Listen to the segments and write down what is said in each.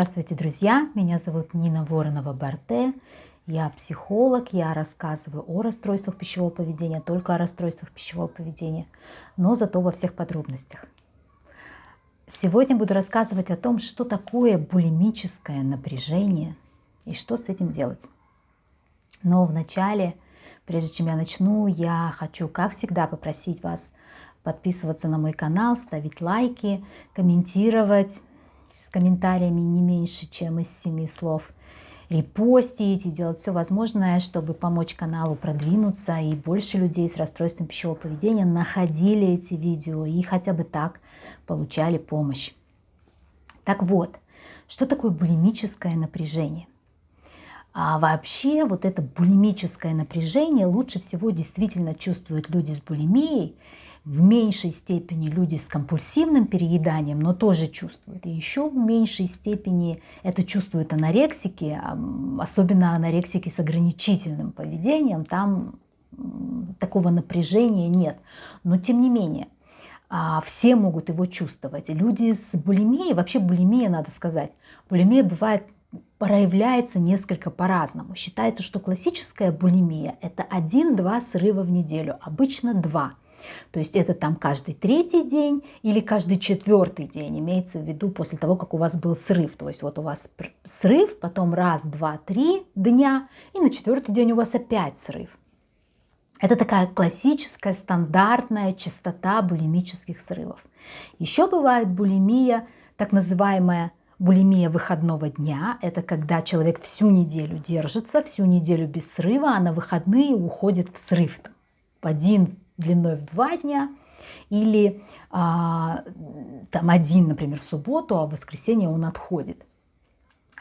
Здравствуйте, друзья! Меня зовут Нина Воронова-Барте. Я психолог, я рассказываю о расстройствах пищевого поведения, только о расстройствах пищевого поведения, но зато во всех подробностях. Сегодня буду рассказывать о том, что такое булимическое напряжение и что с этим делать. Но вначале, прежде чем я начну, я хочу, как всегда, попросить вас подписываться на мой канал, ставить лайки, комментировать с комментариями не меньше, чем из 7 слов, репостить и делать все возможное, чтобы помочь каналу продвинуться и больше людей с расстройством пищевого поведения находили эти видео и хотя бы так получали помощь. Так вот, что такое булимическое напряжение? А вообще вот это булимическое напряжение лучше всего действительно чувствуют люди с булимией, в меньшей степени люди с компульсивным перееданием, но тоже чувствуют. И еще в меньшей степени это чувствуют анорексики, особенно анорексики с ограничительным поведением, там такого напряжения нет. Но тем не менее, все могут его чувствовать. И люди с булимией, вообще булимия, надо сказать, булимия бывает проявляется несколько по-разному. Считается, что классическая булимия – это 1-2 срыва в неделю, обычно 2. То есть это там каждый 3-й день или каждый 4-й день, имеется в виду после того, как у вас был срыв. То есть вот у вас срыв, потом 1, 2, 3 дня, и на 4-й день у вас опять срыв. Это такая классическая, стандартная частота булимических срывов. Еще бывает булимия, так называемая булимия выходного дня. Это когда человек всю неделю держится, всю неделю без срыва, а на выходные уходит в срыв. Один длиной в 2 дня или там 1, например, в субботу, а в воскресенье он отходит.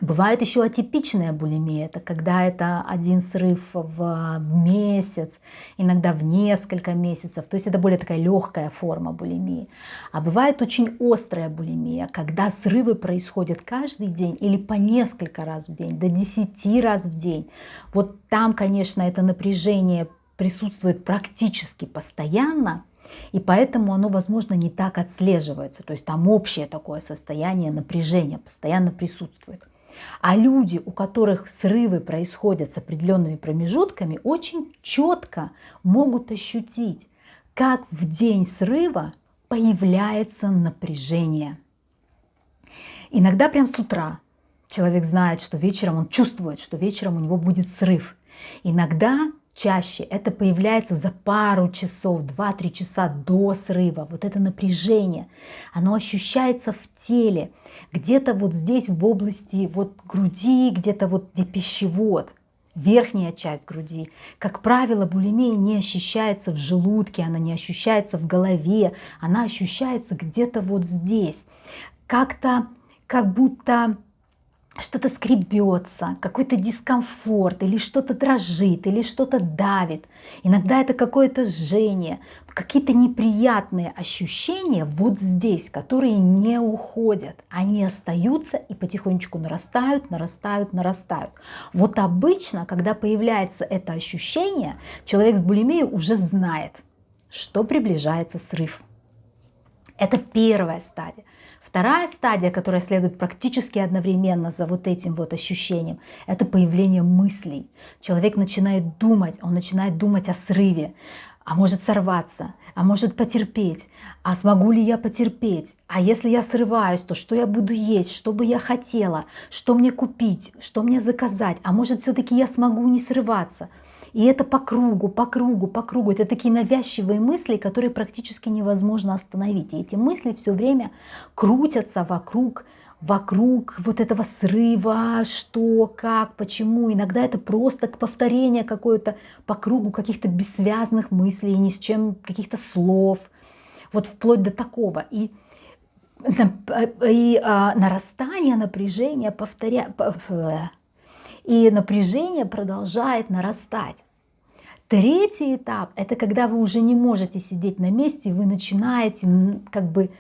Бывает еще атипичная булимия, это когда это 1 срыв в месяц, иногда в несколько месяцев, то есть это более такая легкая форма булимии. А бывает очень острая булимия, когда срывы происходят каждый день или по несколько раз в день, до 10 раз в день. Вот там, конечно, это напряжение присутствует практически постоянно, и поэтому оно, возможно, не так отслеживается. То есть там общее такое состояние напряжения постоянно присутствует. А люди, у которых срывы происходят с определенными промежутками, очень четко могут ощутить, как в день срыва появляется напряжение. Иногда прям с утра человек знает, что вечером он чувствует, что вечером у него будет срыв. Иногда чаще это появляется за пару часов, 2-3 часа до срыва. Вот это напряжение, оно ощущается в теле, где-то вот здесь в области вот груди, где-то вот где пищевод, верхняя часть груди. Как правило, булимия не ощущается в желудке, она не ощущается в голове, она ощущается где-то вот здесь. Как-то, как будто что-то скребется, какой-то дискомфорт, или что-то дрожит, или что-то давит. Иногда это какое-то жжение, какие-то неприятные ощущения вот здесь, которые не уходят. Они остаются и потихонечку нарастают, нарастают, нарастают. Вот обычно, когда появляется это ощущение, человек с булимией уже знает, что приближается срыв. Это первая стадия. Вторая стадия, которая следует практически одновременно за вот этим вот ощущением, это появление мыслей. Человек начинает думать, он начинает думать о срыве, а может сорваться, а может потерпеть, а смогу ли я потерпеть, а если я срываюсь, то что я буду есть, что бы я хотела, что мне купить, что мне заказать, а может все-таки я смогу не срываться. И это по кругу, по кругу, по кругу. Это такие навязчивые мысли, которые практически невозможно остановить. И эти мысли все время крутятся вокруг вот этого срыва, что, как, почему. Иногда это просто повторение какое-то по кругу каких-то бессвязных мыслей, ни с чем, каких-то слов. Вот вплоть до такого. И нарастание напряжения и напряжение продолжает нарастать. Третий этап – это когда вы уже не можете сидеть на месте, вы начинаете как бы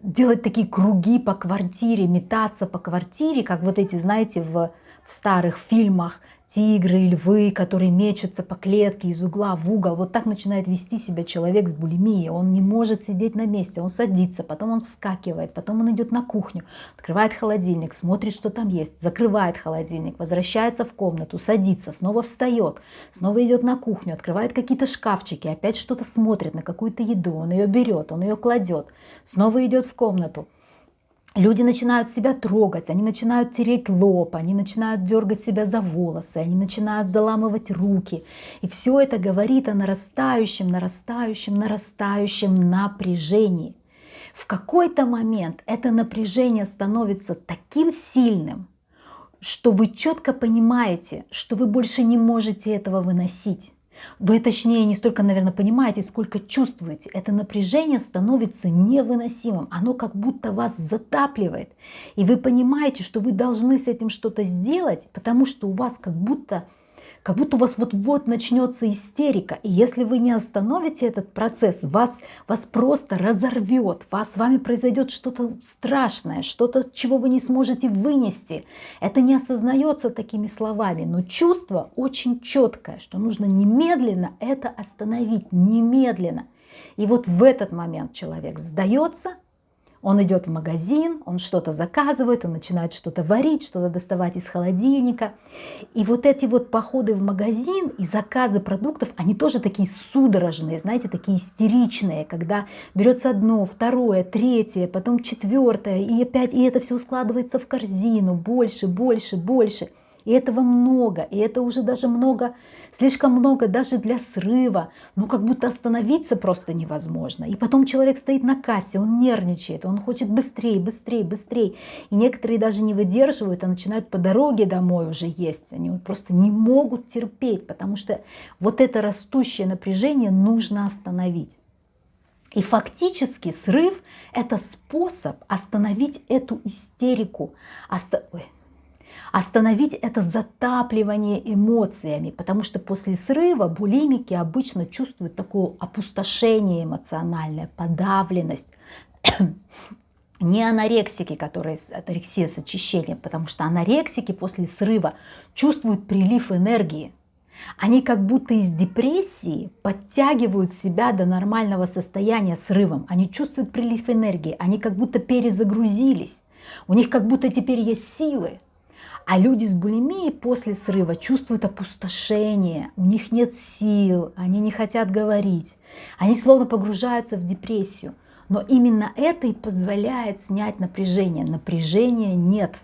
делать такие круги по квартире, метаться по квартире, как вот эти, знаете, в в старых фильмах тигры и львы, которые мечутся по клетке из угла в угол. Вот так начинает вести себя человек с булимией. Он не может сидеть на месте, он садится, потом он вскакивает, потом он идет на кухню, открывает холодильник, смотрит, что там есть, закрывает холодильник, возвращается в комнату, садится, снова встает, снова идет на кухню, открывает какие-то шкафчики, опять что-то смотрит на какую-то еду, он ее берет, он ее кладет, снова идет в комнату. Люди начинают себя трогать, они начинают тереть лоб, они начинают дергать себя за волосы, они начинают заламывать руки. И все это говорит о нарастающем, нарастающем, нарастающем напряжении. В какой-то момент это напряжение становится таким сильным, что вы четко понимаете, что вы больше не можете этого выносить. Вы, точнее, не столько, наверное, понимаете, сколько чувствуете. Это напряжение становится невыносимым. Оно как будто вас затапливает. И вы понимаете, что вы должны с этим что-то сделать, потому что у вас как будто у вас вот-вот начнется истерика. И если вы не остановите этот процесс, вас просто разорвет, с вами произойдет что-то страшное, что-то, чего вы не сможете вынести. Это не осознается такими словами, но чувство очень четкое, что нужно немедленно это остановить, немедленно. И вот в этот момент человек сдается. Он идет в магазин, он что-то заказывает, он начинает что-то варить, что-то доставать из холодильника. И вот эти вот походы в магазин и заказы продуктов, они тоже такие судорожные, знаете, такие истеричные, когда берется одно, второе, третье, потом четвертое, и опять, и это все складывается в корзину, больше, больше, больше. И этого много, и это уже даже много, слишком много даже для срыва. Ну, как будто остановиться просто невозможно. И потом человек стоит на кассе, он нервничает, он хочет быстрее, быстрее, быстрее. И некоторые даже не выдерживают, а начинают по дороге домой уже есть. Они просто не могут терпеть, потому что вот это растущее напряжение нужно остановить. И фактически срыв – это способ остановить эту истерику, остановить это затапливание эмоциями, потому что после срыва булимики обычно чувствуют такое опустошение эмоциональное, подавленность. Не анорексики, которые анорексия с очищением, потому что анорексики после срыва чувствуют прилив энергии. Они как будто из депрессии подтягивают себя до нормального состояния срывом. Они чувствуют прилив энергии, они как будто перезагрузились. У них как будто теперь есть силы. А люди с булимией после срыва чувствуют опустошение, у них нет сил, они не хотят говорить, они словно погружаются в депрессию. Но именно это и позволяет снять напряжение. Напряжения нет.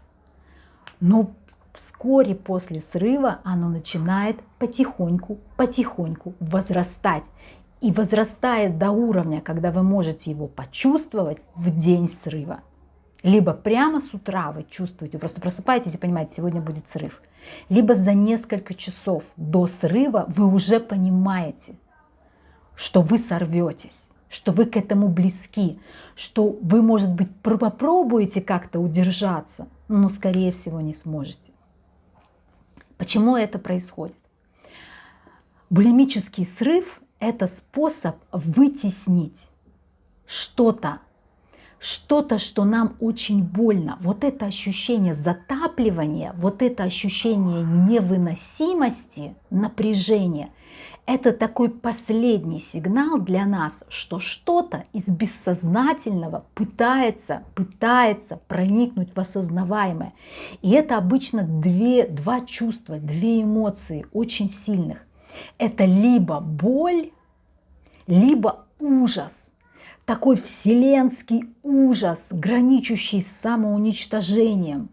Но вскоре после срыва оно начинает потихоньку возрастать. И возрастает до уровня, когда вы можете его почувствовать в день срыва. Либо прямо с утра вы чувствуете, просто просыпаетесь и понимаете, сегодня будет срыв. Либо за несколько часов до срыва вы уже понимаете, что вы сорветесь, что вы к этому близки, что вы, может быть, попробуете как-то удержаться, но, скорее всего, не сможете. Почему это происходит? Булимический срыв – это способ вытеснить что-то, что нам очень больно. Вот это ощущение затапливания, вот это ощущение невыносимости, напряжения, это такой последний сигнал для нас, что что-то из бессознательного пытается проникнуть в осознаваемое. И это обычно два чувства, две эмоции очень сильных. Это либо боль, либо ужас. Такой вселенский ужас, граничащий с самоуничтожением.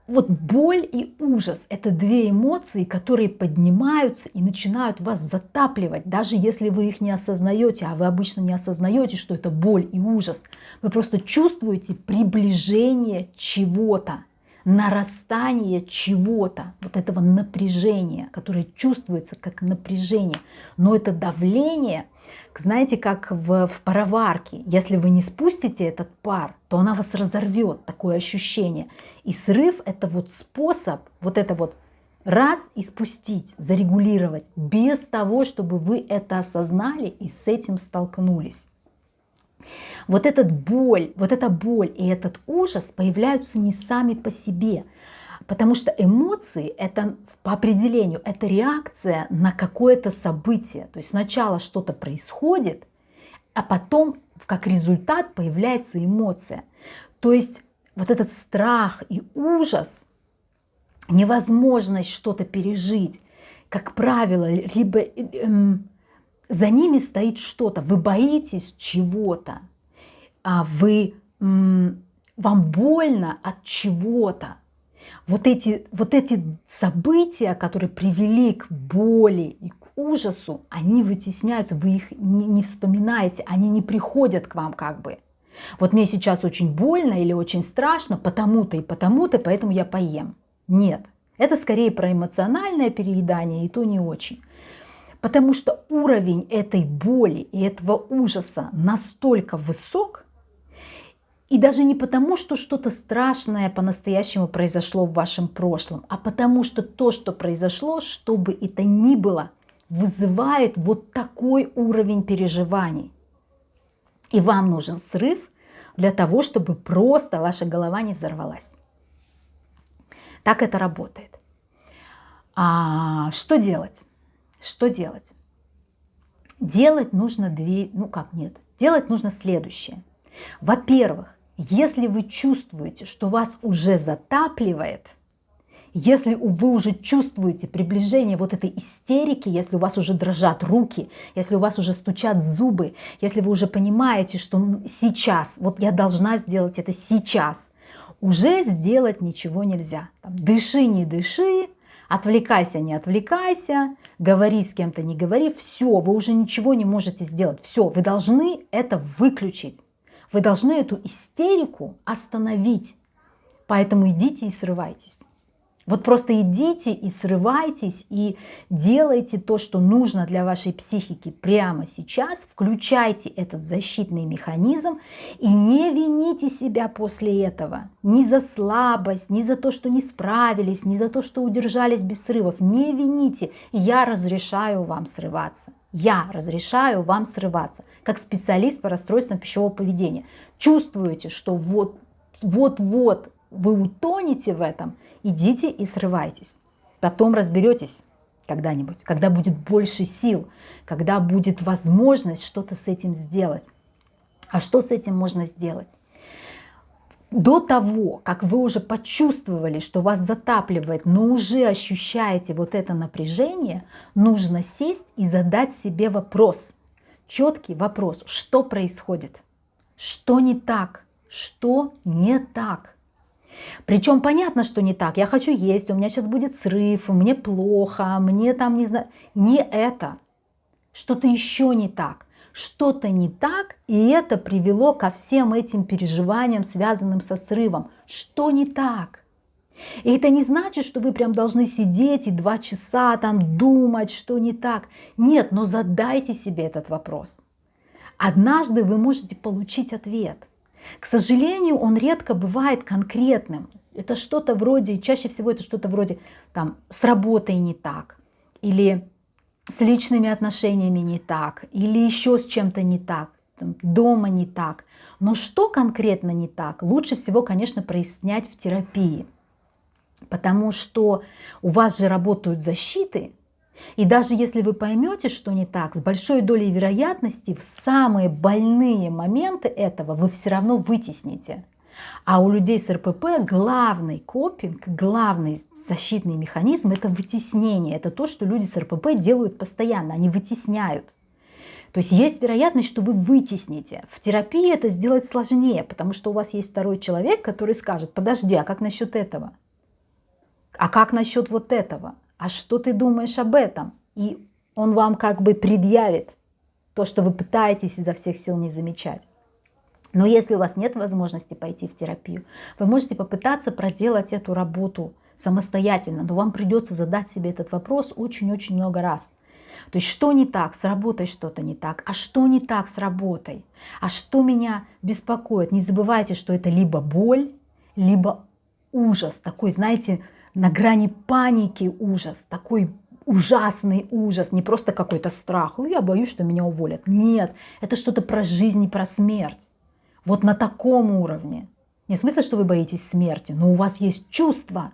Вот боль и ужас – это две эмоции, которые поднимаются и начинают вас затапливать, даже если вы их не осознаете, а вы обычно не осознаете, что это боль и ужас. Вы просто чувствуете приближение чего-то, нарастание чего-то, вот этого напряжения, которое чувствуется как напряжение. Но это давление, знаете, как в пароварке. Если вы не спустите этот пар, то она вас разорвет, такое ощущение. И срыв – это вот способ вот это вот раз и спустить, зарегулировать, без того, чтобы вы это осознали и с этим столкнулись. Вот эта боль и этот ужас появляются не сами по себе. Потому что эмоции это по определению это реакция на какое-то событие. То есть сначала что-то происходит, а потом как результат появляется эмоция. То есть вот этот страх и ужас, невозможность что-то пережить, как правило, либо за ними стоит что-то. Вы боитесь чего-то, вам больно от чего-то. Вот эти события, которые привели к боли и к ужасу, они вытесняются, вы их не вспоминаете, они не приходят к вам как бы. Вот мне сейчас очень больно или очень страшно, потому-то и потому-то, поэтому я поем. Нет, это скорее про эмоциональное переедание, и то не очень. Потому что уровень этой боли и этого ужаса настолько высок, и даже не потому, что что-то страшное по-настоящему произошло в вашем прошлом, а потому что то, что произошло, что бы это ни было, вызывает вот такой уровень переживаний. И вам нужен срыв для того, чтобы просто ваша голова не взорвалась. Так это работает. А что делать? Что делать? Делать нужно делать нужно следующее. Во-первых, если вы чувствуете, что вас уже затапливает, если вы уже чувствуете приближение вот этой истерики, если у вас уже дрожат руки, если у вас уже стучат зубы, если вы уже понимаете, что сейчас, вот я должна сделать это сейчас, уже сделать ничего нельзя. Дыши, не дыши, отвлекайся, не отвлекайся, говори с кем-то, не говори, все, вы уже ничего не можете сделать, все, вы должны это выключить. Вы должны эту истерику остановить. Поэтому идите и срывайтесь. Вот просто идите и срывайтесь, и делайте то, что нужно для вашей психики прямо сейчас. Включайте этот защитный механизм и не вините себя после этого. Ни за слабость, ни за то, что не справились, ни за то, что удержались без срывов. Не вините. Я разрешаю вам срываться. Я разрешаю вам срываться. Как специалист по расстройствам пищевого поведения. Чувствуете, что вот-вот вы утонете в этом, идите и срывайтесь. Потом разберетесь когда-нибудь, когда будет больше сил, когда будет возможность что-то с этим сделать. А что с этим можно сделать? До того, как вы уже почувствовали, что вас затапливает, но уже ощущаете вот это напряжение, нужно сесть и задать себе вопрос. Четкий вопрос. Что происходит? Что не так? Что не так? Причем понятно, что не так. Я хочу есть, у меня сейчас будет срыв, мне плохо, мне там не знаю. Не это. Что-то еще не так. Что-то не так, и это привело ко всем этим переживаниям, связанным со срывом. Что не так? И это не значит, что вы прям должны сидеть и 2 часа там думать, что не так. Нет, но задайте себе этот вопрос. Однажды вы можете получить ответ. К сожалению, он редко бывает конкретным. Это что-то вроде, чаще всего это что-то вроде там с работой не так, или с личными отношениями не так, или еще с чем-то не так, там, дома не так. Но что конкретно не так, лучше всего, конечно, прояснять в терапии. Потому что у вас же работают защиты, и даже если вы поймете, что не так, с большой долей вероятности в самые больные моменты этого вы все равно вытесните. А у людей с РПП главный копинг, главный защитный механизм – это вытеснение. Это то, что люди с РПП делают постоянно, они вытесняют. То есть вероятность, что вы вытесните. В терапии это сделать сложнее, потому что у вас есть второй человек, который скажет: подожди, а как насчет этого? А как насчет вот этого? А что ты думаешь об этом? И он вам как бы предъявит то, что вы пытаетесь изо всех сил не замечать. Но если у вас нет возможности пойти в терапию, вы можете попытаться проделать эту работу самостоятельно, но вам придется задать себе этот вопрос очень-очень много раз. То есть что не так, с работой что-то не так, а что не так с работой, а что меня беспокоит. Не забывайте, что это либо боль, либо ужас, такой, знаете, на грани паники ужас, такой ужасный ужас, не просто какой-то страх, я боюсь, что меня уволят. Нет, это что-то про жизнь и про смерть. Вот на таком уровне. Не в смысле, что вы боитесь смерти, но у вас есть чувство,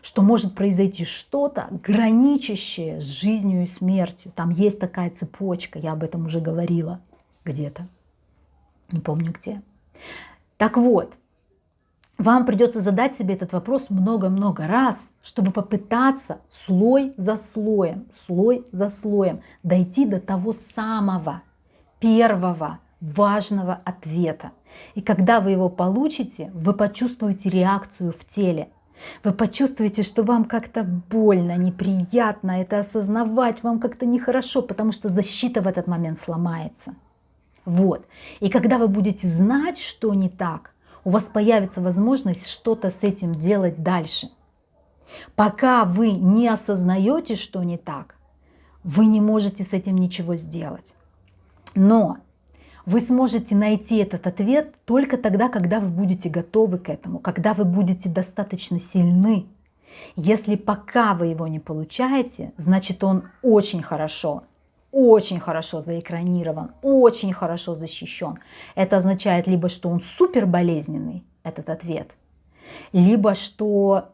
что может произойти что-то, граничащее с жизнью и смертью. Там есть такая цепочка, я об этом уже говорила где-то, не помню где. Так вот, вам придется задать себе этот вопрос много-много раз, чтобы попытаться слой за слоем дойти до того самого первого важного ответа. И когда вы его получите, вы почувствуете реакцию в теле. Вы почувствуете, что вам как-то больно, неприятно это осознавать, вам как-то нехорошо, потому что защита в этот момент сломается. Вот. И когда вы будете знать, что не так, у вас появится возможность что-то с этим делать дальше. Пока вы не осознаете, что не так, вы не можете с этим ничего сделать. Но вы сможете найти этот ответ только тогда, когда вы будете готовы к этому, когда вы будете достаточно сильны. Если пока вы его не получаете, значит он очень хорошо заэкранирован, очень хорошо защищен. Это означает либо, что он супер болезненный, этот ответ, либо что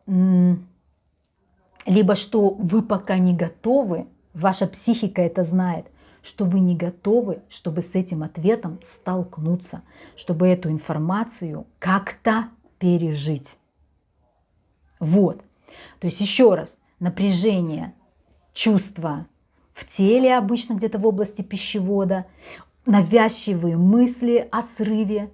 вы пока не готовы, ваша психика это знает, что вы не готовы, чтобы с этим ответом столкнуться, чтобы эту информацию как-то пережить. Вот. То есть еще раз, напряжение, чувства в теле, обычно где-то в области пищевода, навязчивые мысли о срыве,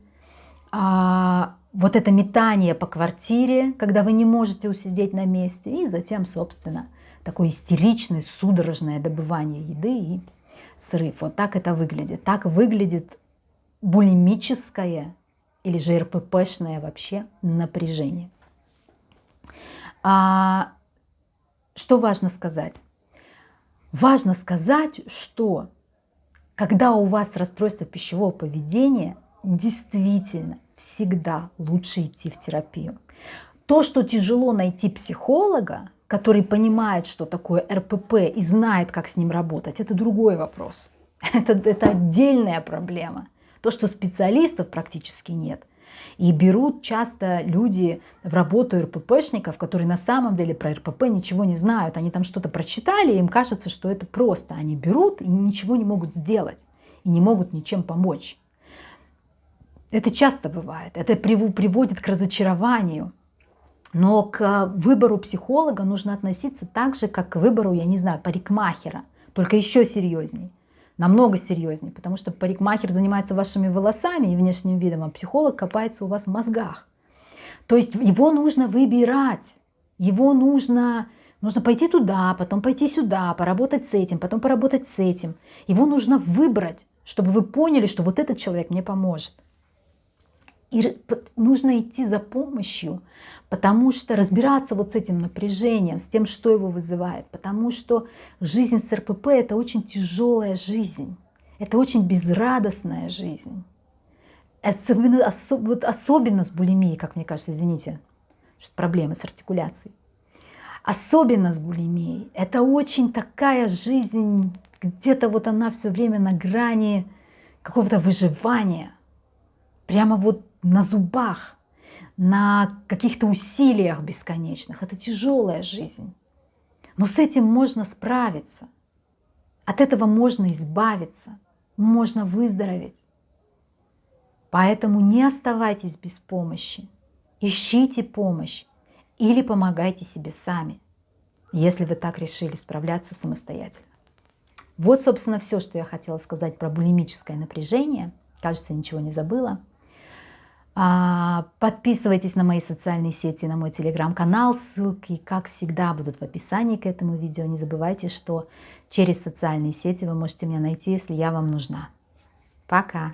вот это метание по квартире, когда вы не можете усидеть на месте, и затем, собственно, такое истеричное, судорожное добывание еды и срыв. Вот так это выглядит. Так выглядит булимическое или же РППшное вообще напряжение. Что важно сказать? Важно сказать, что когда у вас расстройство пищевого поведения, действительно всегда лучше идти в терапию. То, что тяжело найти психолога, который понимает, что такое РПП и знает, как с ним работать, это другой вопрос. Это отдельная проблема. То, что специалистов практически нет. И берут часто люди в работу РППшников, которые на самом деле про РПП ничего не знают. Они там что-то прочитали, и им кажется, что это просто. Они берут и ничего не могут сделать. И не могут ничем помочь. Это часто бывает. Это приводит к разочарованию. Но к выбору психолога нужно относиться так же, как к выбору, я не знаю, парикмахера. Только еще серьезней. Намного серьезнее, потому что парикмахер занимается вашими волосами и внешним видом, а психолог копается у вас в мозгах. То есть его нужно выбирать, его нужно пойти туда, потом пойти сюда, поработать с этим, потом поработать с этим. Его нужно выбрать, чтобы вы поняли, что вот этот человек мне поможет. И нужно идти за помощью, потому что разбираться вот с этим напряжением, с тем, что его вызывает. Потому что жизнь с РПП – это очень тяжелая жизнь, это очень безрадостная жизнь. Особенно с булимией, как мне кажется, извините, что проблемы с артикуляцией. Особенно с булимией. Это очень такая жизнь, где-то вот она все время на грани какого-то выживания. Прямо вот на зубах, на каких-то усилиях бесконечных. Это тяжелая жизнь. Но с этим можно справиться. От этого можно избавиться. Можно выздороветь. Поэтому не оставайтесь без помощи. Ищите помощь или помогайте себе сами, если вы так решили справляться самостоятельно. Вот, собственно, все, что я хотела сказать про булимическое напряжение. Кажется, я ничего не забыла. Подписывайтесь на мои социальные сети, на мой телеграм-канал. Ссылки, как всегда, будут в описании к этому видео. Не забывайте, что через социальные сети вы можете меня найти, если я вам нужна. Пока!